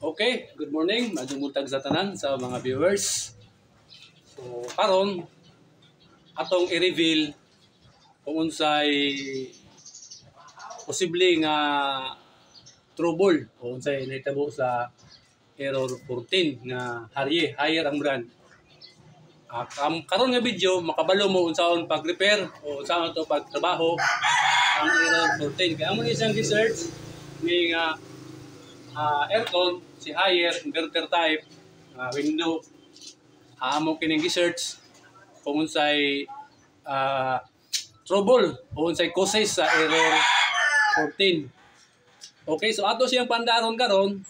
Okay, good morning. Madumutag sa tanan sa mga viewers. So, karon atong i-reveal kung unsay posible nga trouble o unsay nahitabo sa error 14 nga higher ang brand. Karon nga video makabalo mo unsaon pag-repair o unsaon to pagtrabaho ang error 14. Kaya mo isang research ni nga aircon si higher inverter type window amo kining research kung unsay trouble o unsay causes sa error 14. Okay, so ato siyang pandaron karon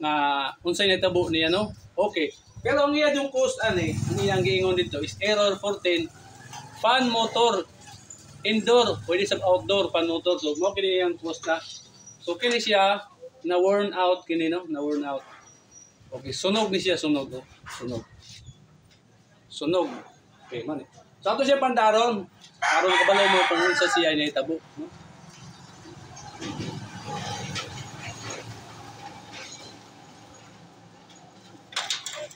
nga unsay natabo niya, no? Okay. Pero ang iya yung cause ani, ang iyang giingon dito is error 14 fan motor indoor, pwede sa outdoor fan motor. So mo kini yang cause na. So kini siya na worn out kini, no? Na worn out. Okay, sunog ni siya, sunog, no? Sunog. Okay man. So ato siya pandaron aron kabalo mo kung unsa siya nahitabo, no?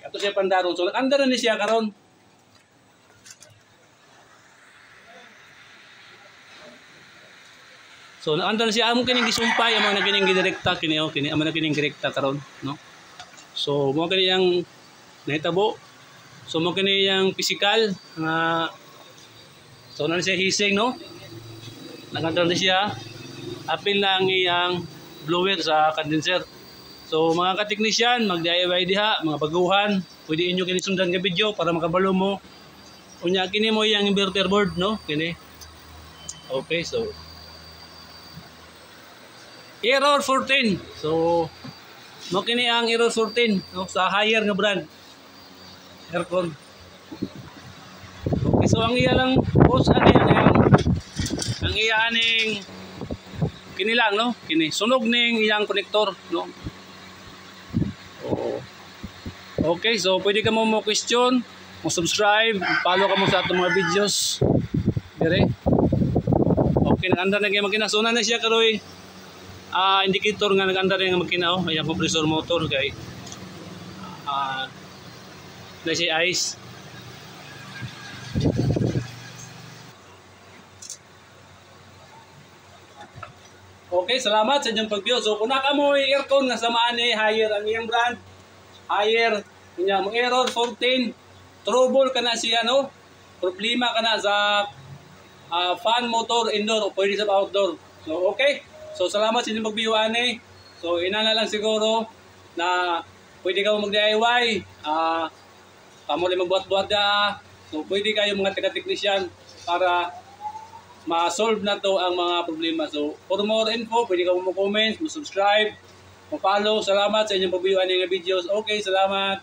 Ato siya pandaron. So nag-andar na siya karon. So nag-andar na siya amo kining gisumpay amo na kining gidirekta kini amo na kining direkta karon, no? So mo kini yang nahitabo. So mo kini yang physical nga so na siya hising, no? Nag-andar na siya. Apil na ang iyang blower sa condenser. So mga ka-technician, mag-DIY diha, mga baguhan, pwede inyo kini sundan nga video para makabalo mo. Unya kini mo yang inverter board, no? Kini. Okay, so error 14. So mo kini ang error 14, no? Sa higher nga brand aircon. Okay, so ang iya lang cause ani ang iya aning kini lang, no? Kini sunog ning iyang connector, no? Okay, so pwede ka mo question, mo subscribe, follow ka mo sa atong mga videos. Dire. Okay, nag-andar na kay makina. So na siya karoy indicator nga nag-andar nga makina, oh. Ayan compressor motor kay na siya ice. Okay, salamat sa inyong pag-view. So kung naka mo aircon nga samaan ni higher ang iyang brand, higher nya mo error 14, trouble kana siya, no? Problema kana sa fan motor indoor o pwede sa outdoor. So okay. So salamat sa inyong pag-view ani. So inana lang siguro na pwede ka mag-DIY, kamo lang magbuhat-buhat da. So pwede kayo mga taga-technician para ma-solve na to ang mga problema. So for more info, pwede ka mo comment, mo subscribe, mo follow. Salamat sa inyong pag-view ani nga videos. Okay, salamat.